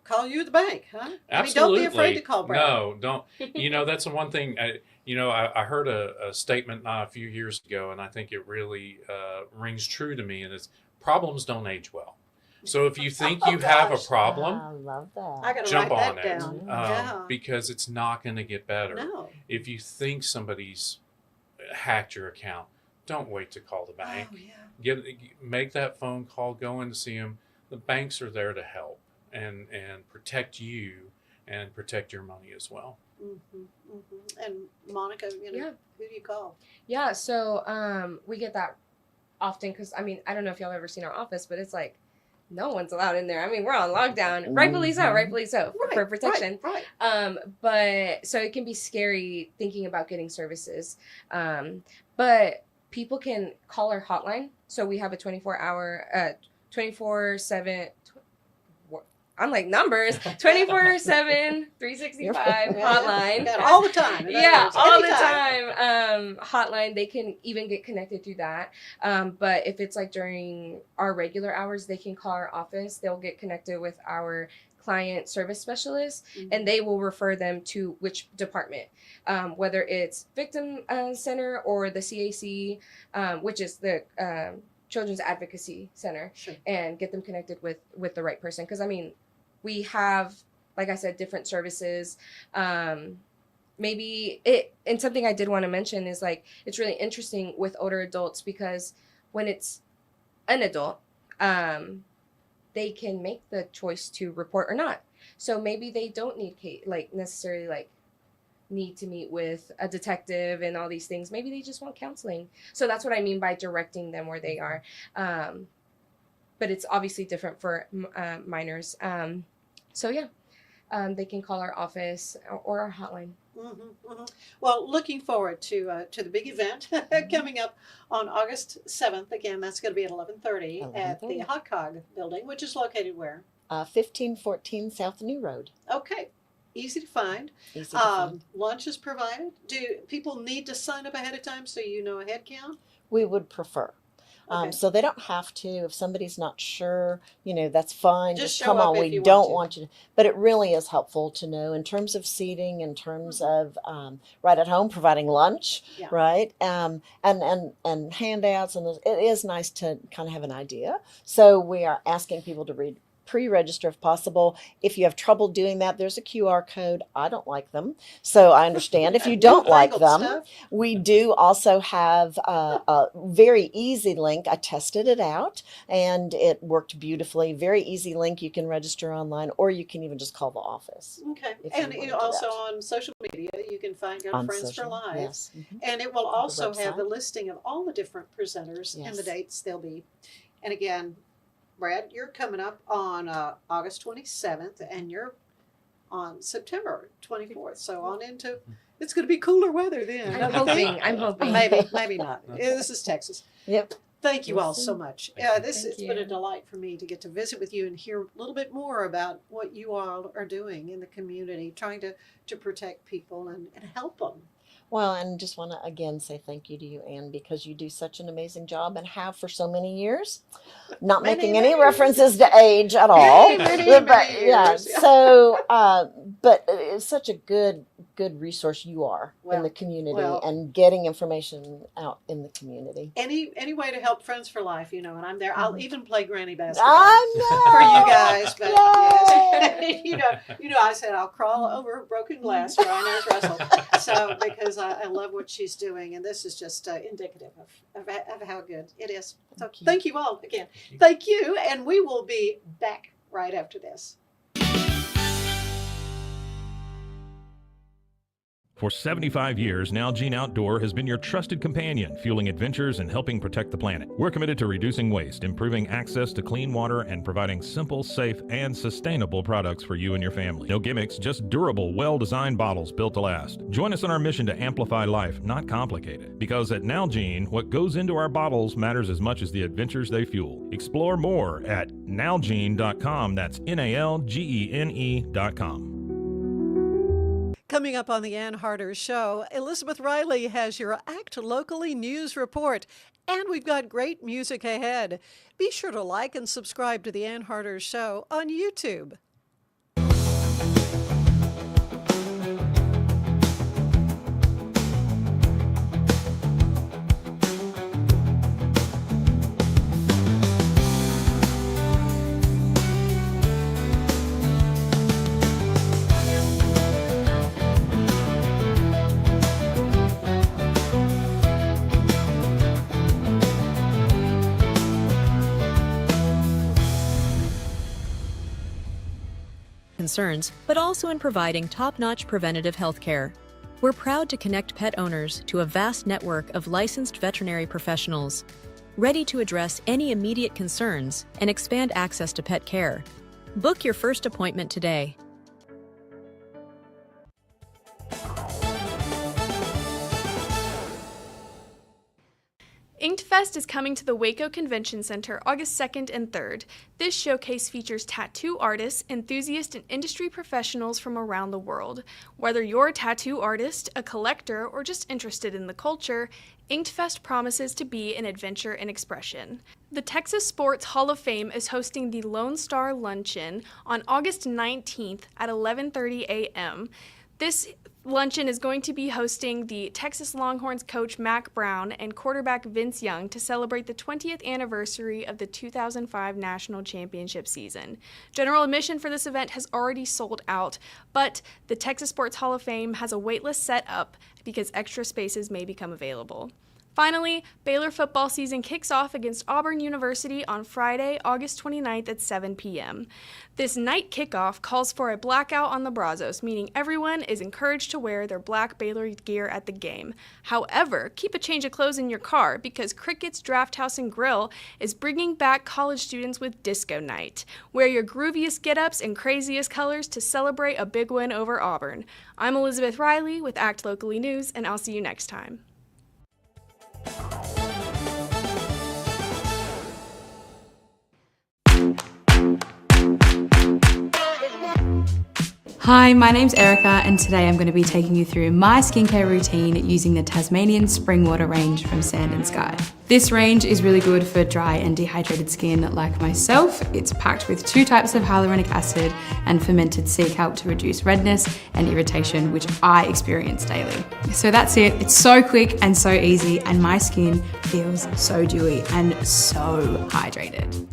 Speaker 1: call you at the bank, huh?
Speaker 3: Absolutely.
Speaker 1: I mean, don't be afraid to call Brad.
Speaker 3: No, don't. You know, that's the one thing. I heard a statement a few years ago, and I think it really rings true to me. And it's problems don't age well. So if you think you have a problem,
Speaker 2: I love that.
Speaker 1: I gotta
Speaker 3: jump
Speaker 1: write
Speaker 3: on
Speaker 1: that
Speaker 3: it
Speaker 1: down.
Speaker 3: because it's not going to get better.
Speaker 1: No.
Speaker 3: If you think somebody's hacked your account, don't wait to call the bank.
Speaker 1: Oh, yeah.
Speaker 3: Make that phone call, go in to see them. The banks are there to help and protect you and protect your money as well.
Speaker 1: And Monica, you know, who do you call?
Speaker 4: Yeah, so we get that often because, I mean, I don't know if y'all ever seen our office, but it's like no one's allowed in there. I mean, we're on lockdown, rightfully so, for protection.
Speaker 1: Right.
Speaker 4: But so it can be scary thinking about getting services. But people can call our hotline. So we have a 24-hour, 24/7. I'm like numbers, 24/7, 365 hotline.
Speaker 1: Got all the time.
Speaker 4: All the time. Hotline. They can even get connected through that. But if it's like during our regular hours, they can call our office. They'll get connected with our client service specialist, and they will refer them to which department, whether it's victim center or the CAC, which is the Children's Advocacy Center, and get them connected with the right person. Because I mean, we have, like I said, different services. Maybe and something I did want to mention is like, it's really interesting with older adults because when it's an adult, they can make the choice to report or not. So maybe they don't need necessarily need to meet with a detective and all these things. Maybe they just want counseling. So that's what I mean by directing them where they are. But it's obviously different for minors. So yeah, they can call our office or our hotline.
Speaker 1: Well, looking forward to the big event coming up on August 7th. Again, that's going to be at 11:30 at the
Speaker 2: 11:30.
Speaker 1: Hot Cog building, which is located where?
Speaker 2: 1514 South New Road.
Speaker 1: Okay, easy to find.
Speaker 2: Easy to find.
Speaker 1: Lunch is provided. Do people need to sign up ahead of time so you know a head count?
Speaker 2: We would prefer.
Speaker 1: Okay.
Speaker 2: So they don't have to. If somebody's not sure, that's fine.
Speaker 1: Just show
Speaker 2: come
Speaker 1: up
Speaker 2: on.
Speaker 1: if
Speaker 2: We
Speaker 1: you
Speaker 2: don't
Speaker 1: want to.
Speaker 2: want you to. But it really is helpful to know in terms of seating, in terms of right at home providing lunch,
Speaker 1: Yeah.
Speaker 2: right? And handouts, and it is nice to kind of have an idea. So we are asking people to pre-register if possible. If you have trouble doing that, there's a QR code. I don't like them, so I understand if you don't like them.
Speaker 1: Stuff.
Speaker 2: We do also have a very easy link. I tested it out and it worked beautifully. Very easy link. You can register online, or you can even just call the office.
Speaker 1: Okay.
Speaker 2: If you
Speaker 1: And
Speaker 2: wanna do
Speaker 1: also
Speaker 2: that.
Speaker 1: on social media, you can find Good
Speaker 2: On
Speaker 1: Friends for
Speaker 2: social,
Speaker 1: Life.
Speaker 2: yes. Mhm.
Speaker 1: And it will also have
Speaker 2: website.
Speaker 1: the listing of all the different presenters and the
Speaker 2: Yes.
Speaker 1: dates they'll be. And again, Brad, you're coming up on August 27th, and you're on September 24th. So on into, it's going to be cooler weather then.
Speaker 4: I'm hoping.
Speaker 1: Maybe not. This is Texas.
Speaker 2: Yep.
Speaker 1: Thank you all
Speaker 2: Yes,
Speaker 1: so much.
Speaker 3: Thank you.
Speaker 1: It's been a delight for me to get to visit with you and hear a little bit more about what you all are doing in the community, trying to protect people and help them.
Speaker 2: Well, and just want to again say thank you to you, Anne, because you do such an amazing job and have for so many years. Not
Speaker 1: Many,
Speaker 2: making
Speaker 1: many
Speaker 2: any
Speaker 1: years.
Speaker 2: references to age at all.
Speaker 1: Many
Speaker 2: But, yeah.
Speaker 1: years.
Speaker 2: So, but it's such a good resource you are in
Speaker 1: Well,
Speaker 2: the community
Speaker 1: well.
Speaker 2: and getting information out in the community.
Speaker 1: Any way to help Friends for Life, and I'm there. I'll even play granny
Speaker 2: I
Speaker 1: basketball
Speaker 2: know
Speaker 1: for you guys. But
Speaker 2: Yay!
Speaker 1: yes, I said I'll crawl over broken glass for Inez Russell. So because I love what she's doing, and this is just indicative of how good it is. So thank you all again. Thank you, and we will be back right after this.
Speaker 9: For 75 years, Nalgene Outdoor has been your trusted companion, fueling adventures and helping protect the planet. We're committed to reducing waste, improving access to clean water, and providing simple, safe, and sustainable products for you and your family. No gimmicks, just durable, well-designed bottles built to last. Join us in our mission to amplify life, not complicate it. Because at Nalgene, what goes into our bottles matters as much as the adventures they fuel. Explore more at nalgene.com. That's NALGENE.com.
Speaker 1: Coming up on the Ann Harder Show, Elizabeth Riley has your Act Locally News Report, and we've got great music ahead. Be sure to like and subscribe to the Ann Harder Show on YouTube.
Speaker 10: Concerns, but also in providing top-notch preventative health care. We're proud to connect pet owners to a vast network of licensed veterinary professionals, ready to address any immediate concerns and expand access to pet care. Book your first appointment today.
Speaker 11: Inkfest is coming to the Waco Convention Center August 2nd and 3rd. This showcase features tattoo artists, enthusiasts, and industry professionals from around the world. Whether you're a tattoo artist, a collector, or just interested in the culture, Inkfest promises to be an adventure in expression. The Texas Sports Hall of Fame is hosting the Lone Star Luncheon on August 19th at 11:30 a.m. This luncheon is going to be hosting the Texas Longhorns coach Mac Brown and quarterback Vince Young to celebrate the 20th anniversary of the 2005 National Championship season. General admission for this event has already sold out, but the Texas Sports Hall of Fame has a waitlist set up because extra spaces may become available. Finally, Baylor football season kicks off against Auburn University on Friday, August 29th at 7 p.m. This night kickoff calls for a blackout on the Brazos, meaning everyone is encouraged to wear their black Baylor gear at the game. However, keep a change of clothes in your car because Cricket's Draft House and Grill is bringing back college students with Disco Night. Wear your grooviest get-ups and craziest colors to celebrate a big win over Auburn. I'm Elizabeth Riley with Act Locally News, and I'll see you next time.
Speaker 12: Hi, my name's Erica and today I'm going to be taking you through my skincare routine using the Tasmanian Spring Water range from Sand and Sky. This range is really good for dry and dehydrated skin like myself. It's packed with 2 types of hyaluronic acid and fermented sea kelp to reduce redness and irritation, which I experience daily. So that's it. It's so quick and so easy, and my skin feels so dewy and so hydrated.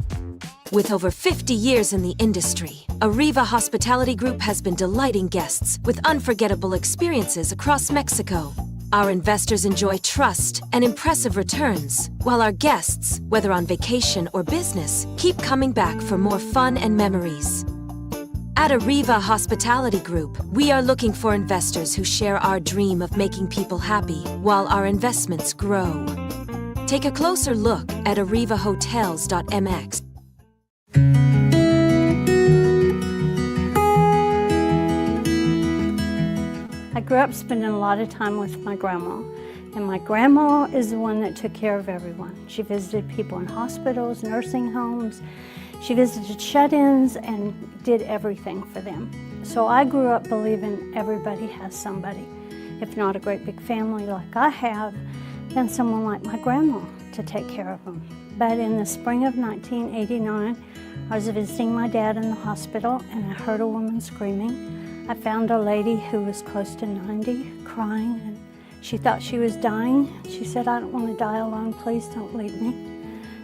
Speaker 13: With over 50 years in the industry, Arriva Hospitality Group has been delighting guests with unforgettable experiences across Mexico. Our investors enjoy trust and impressive returns, while our guests, whether on vacation or business, keep coming back for more fun and memories. At Arriva Hospitality Group, we are looking for investors who share our dream of making people happy while our investments grow. Take a closer look at arrivahotels.mx.
Speaker 14: I grew up spending a lot of time with my grandma, and my grandma is the one that took care of everyone. She visited people in hospitals, nursing homes. She visited shut-ins and did everything for them. So I grew up believing everybody has somebody. If not a great big family like I have, then someone like my grandma to take care of them. But in the spring of 1989, I was visiting my dad in the hospital and I heard a woman screaming. I found a lady who was close to 90 crying, and she thought she was dying. She said, "I don't want to die alone, please don't leave me."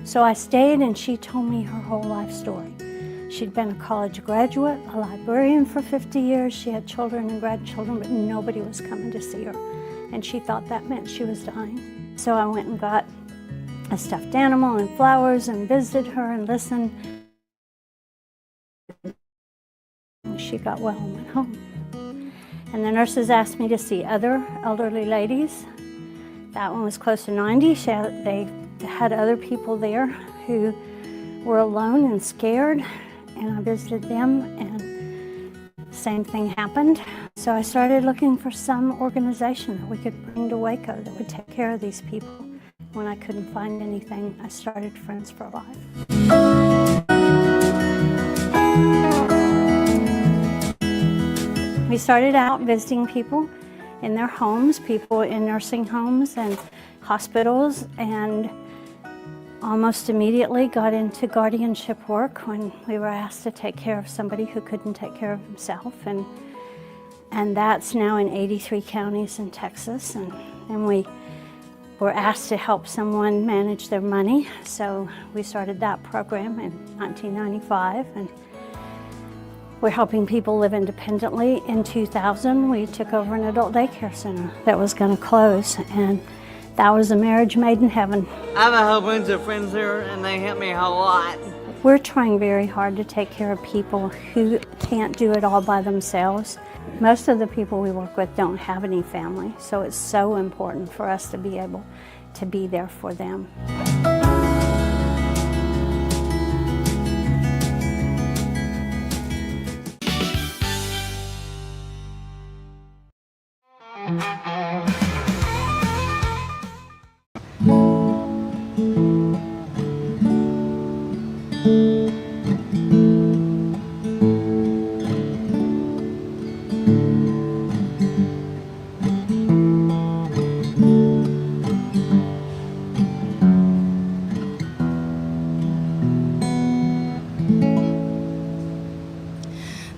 Speaker 14: So I stayed and she told me her whole life story. She'd been a college graduate, a librarian for 50 years. She had children and grandchildren, but nobody was coming to see her. And she thought that meant she was dying. So I went and got a stuffed animal and flowers and visited her and listened. She got well and went home. And the nurses asked me to see other elderly ladies. That one was close to 90. They had other people there who were alone and scared, and I visited them, and the same thing happened. So I started looking for some organization that we could bring to Waco that would take care of these people. When I couldn't find anything, I started Friends for Life. We started out visiting people in their homes, people in nursing homes and hospitals, and almost immediately got into guardianship work when we were asked to take care of somebody who couldn't take care of himself. And that's now in 83 counties in Texas. And we were asked to help someone manage their money. So we started that program in 1995. And we're helping people live independently. In 2000, we took over an adult daycare center that was going to close, and that was a marriage made in heaven.
Speaker 15: I have a whole bunch of friends here, and they help me a whole lot.
Speaker 14: We're trying very hard to take care of people who can't do it all by themselves. Most of the people we work with don't have any family, so it's so important for us to be able to be there for them.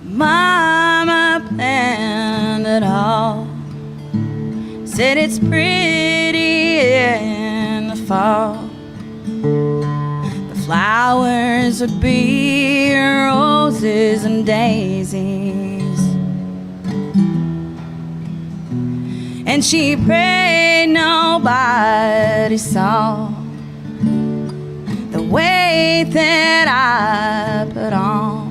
Speaker 16: Mama planned it all, said it's pretty in the fall. The flowers would be roses and daisies, and she prayed nobody nobody saw the weight that I put on.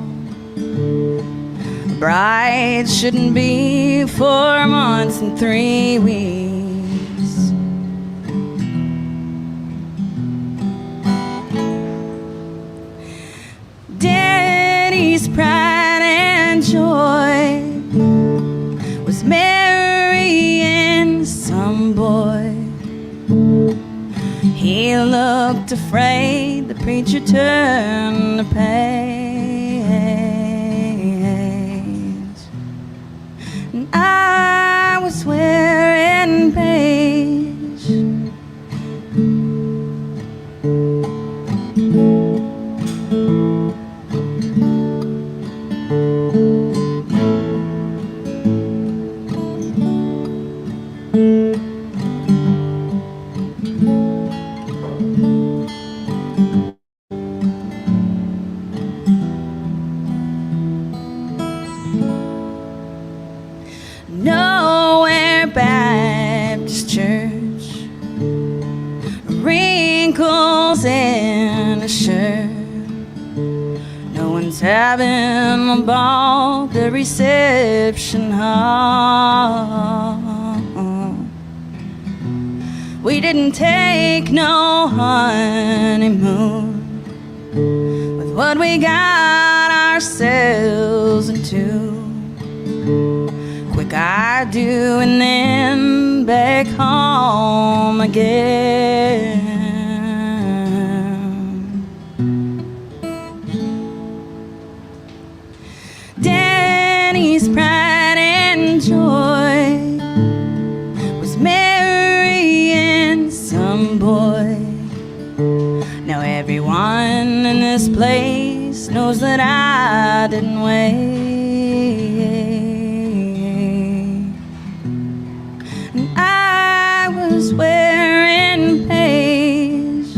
Speaker 16: A bride shouldn't be 4 months and 3 weeks. Daddy's pride and joy was marrying some boy. He looked afraid, the preacher turned the page, and I was wearing beige. Nowhere Baptist Church, wrinkles in a shirt. No one's having a ball, the reception hall. We didn't take no honeymoon with what we got ourselves into. Quick I do and then back home again. Danny's pride and joy was marrying some boy. Now everyone in this place knows that I didn't wait. I was wearing beige.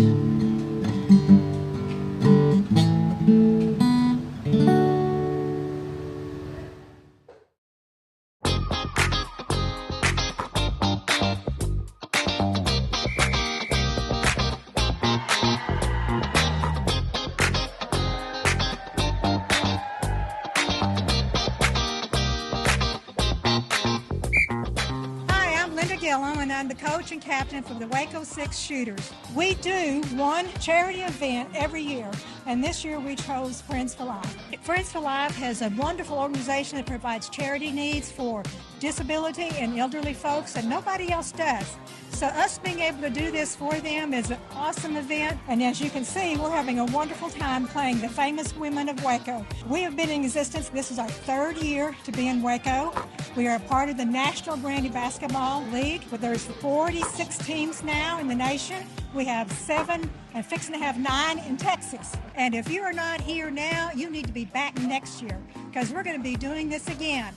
Speaker 17: And I'm the coach and captain for the Waco Six Shooters. We do one charity event every year, and this year we chose Friends for Life. Friends for Life has a wonderful organization that provides charity needs for disability and elderly folks that nobody else does. So us being able to do this for them is an awesome event, and as you can see, we're having a wonderful time playing the famous women of Waco. We have been in existence, this is our 3rd year to be in Waco. We are a part of the National Granny Basketball League, where there's 46 teams now in the nation. We have 7 and fixing to have 9 in Texas. And if you are not here now, you need to be back next year, because we're going to be doing this again.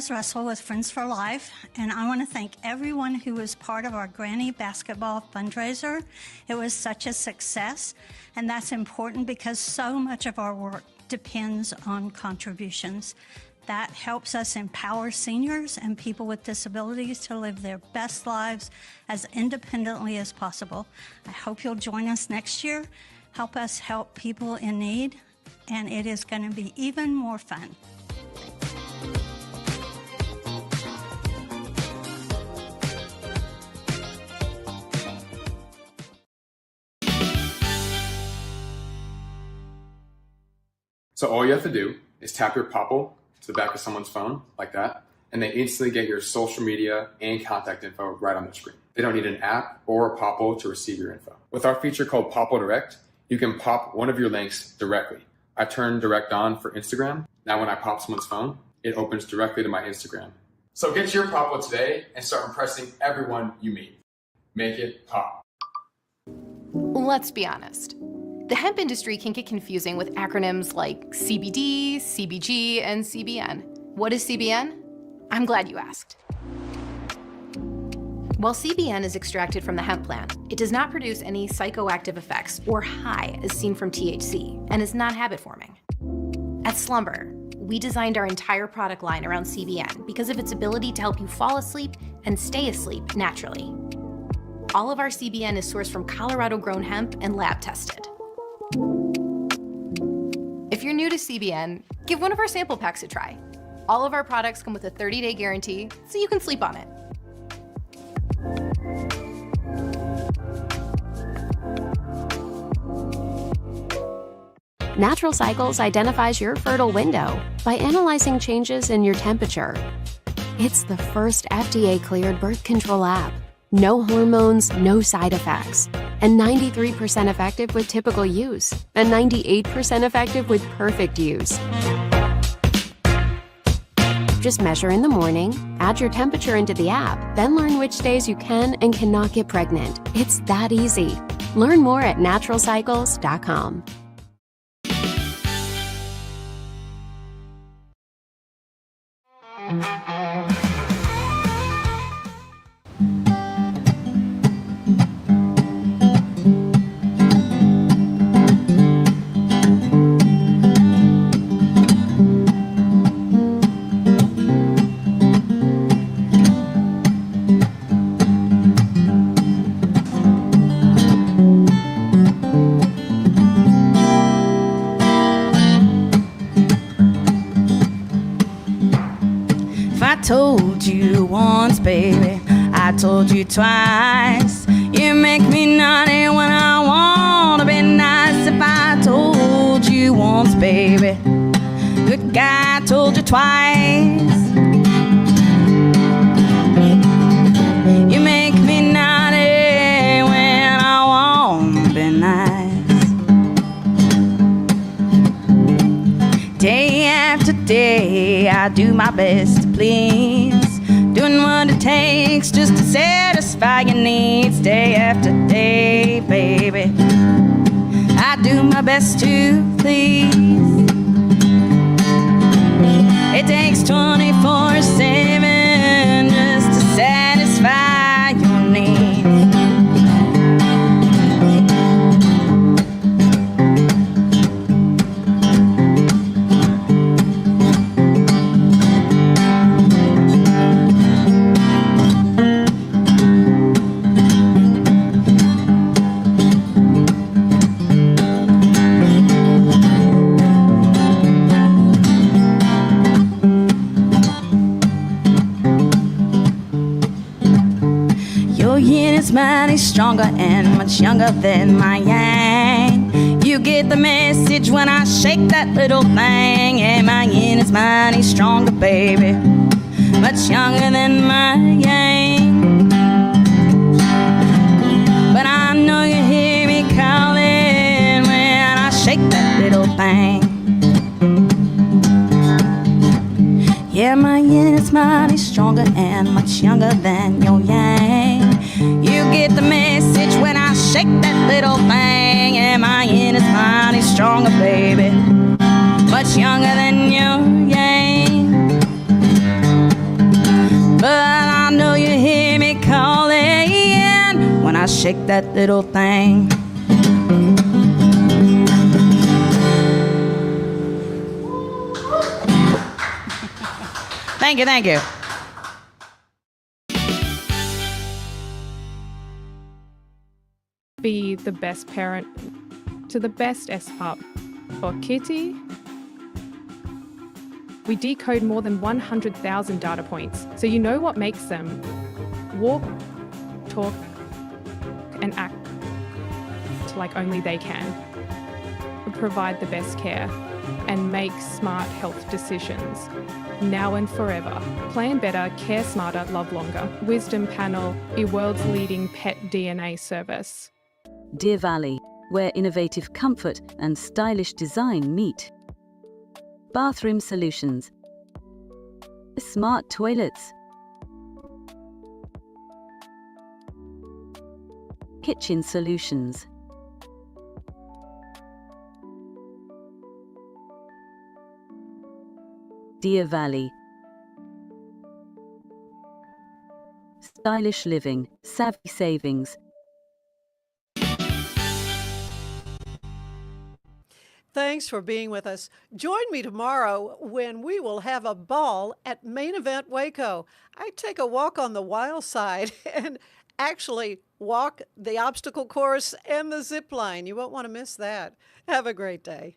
Speaker 14: Russell with Friends for Life, and I want to thank everyone who was part of our Granny Basketball fundraiser. It was such a success, and that's important because so much of our work depends on contributions. That helps us empower seniors and people with disabilities to live their best lives as independently as possible. I hope you'll join us next year, help us help people in need, and it is going to be even more fun.
Speaker 6: So all you have to do is tap your Popple to the back of someone's phone, like that, and they instantly get your social media and contact info right on their screen. They don't need an app or a Popple to receive your info. With our feature called Popple Direct, you can pop one of your links directly. I turned Direct on for Instagram. Now when I pop someone's phone, it opens directly to my Instagram. So get your Popple today and start impressing everyone you meet. Make it pop.
Speaker 18: Let's be honest. The hemp industry can get confusing with acronyms like CBD, CBG, and CBN. What is CBN? I'm glad you asked. While CBN is extracted from the hemp plant, it does not produce any psychoactive effects or high as seen from THC and is not habit-forming. At Slumber, we designed our entire product line around CBN because of its ability to help you fall asleep and stay asleep naturally. All of our CBN is sourced from Colorado-grown hemp and lab-tested. If you're new to CBN, give one of our sample packs a try. All of our products come with a 30-day guarantee, so you can sleep on it.
Speaker 19: Natural Cycles identifies your fertile window by analyzing changes in your temperature. It's the first FDA-cleared birth control app. No hormones, no side effects, and 93% effective with typical use, and 98% effective with perfect use. Just measure in the morning, add your temperature into the app, then learn which days you can and cannot get pregnant. It's that easy. Learn more at naturalcycles.com.
Speaker 16: Told you once, baby, I told you twice. You make me naughty when I wanna be nice. If I told you once, baby, good guy told you twice. You make me naughty when I wanna be nice. Day after day, I do my best to please, doing what it takes just to satisfy your needs. Day after day, baby, I do my best to please. It takes 24/7 just to satisfy your needs. Mine is stronger and much younger than my yang. You get the message when I shake that little thing. Yeah, my yin is mighty stronger, baby, much younger than my yang. But I know you hear me calling when I shake that little thing. Yeah, my yin is mighty stronger and much younger than your yang. You get the message when I shake that little thing. Yeah, my yin is mighty stronger, baby, much younger than your yang. But I know you hear me calling when I shake that little thing. Thank you, thank you.
Speaker 20: Be the best parent to the best S-Pup. For Kitty, we decode more than 100,000 data points, so you know what makes them walk, talk, and act like only they can. We provide the best care. and make smart health decisions. Now and forever. Plan better, care smarter, love longer. Wisdom Panel, the world's leading pet DNA service.
Speaker 21: Deer Valley, where innovative comfort and stylish design meet. Bathroom solutions. Smart toilets. Kitchen solutions. Deer Valley. Stylish living, savvy savings.
Speaker 1: Thanks for being with us. Join me tomorrow when we will have a ball at Main Event Waco. I take a walk on the wild side and actually walk the obstacle course and the zip line. You won't want to miss that. Have a great day.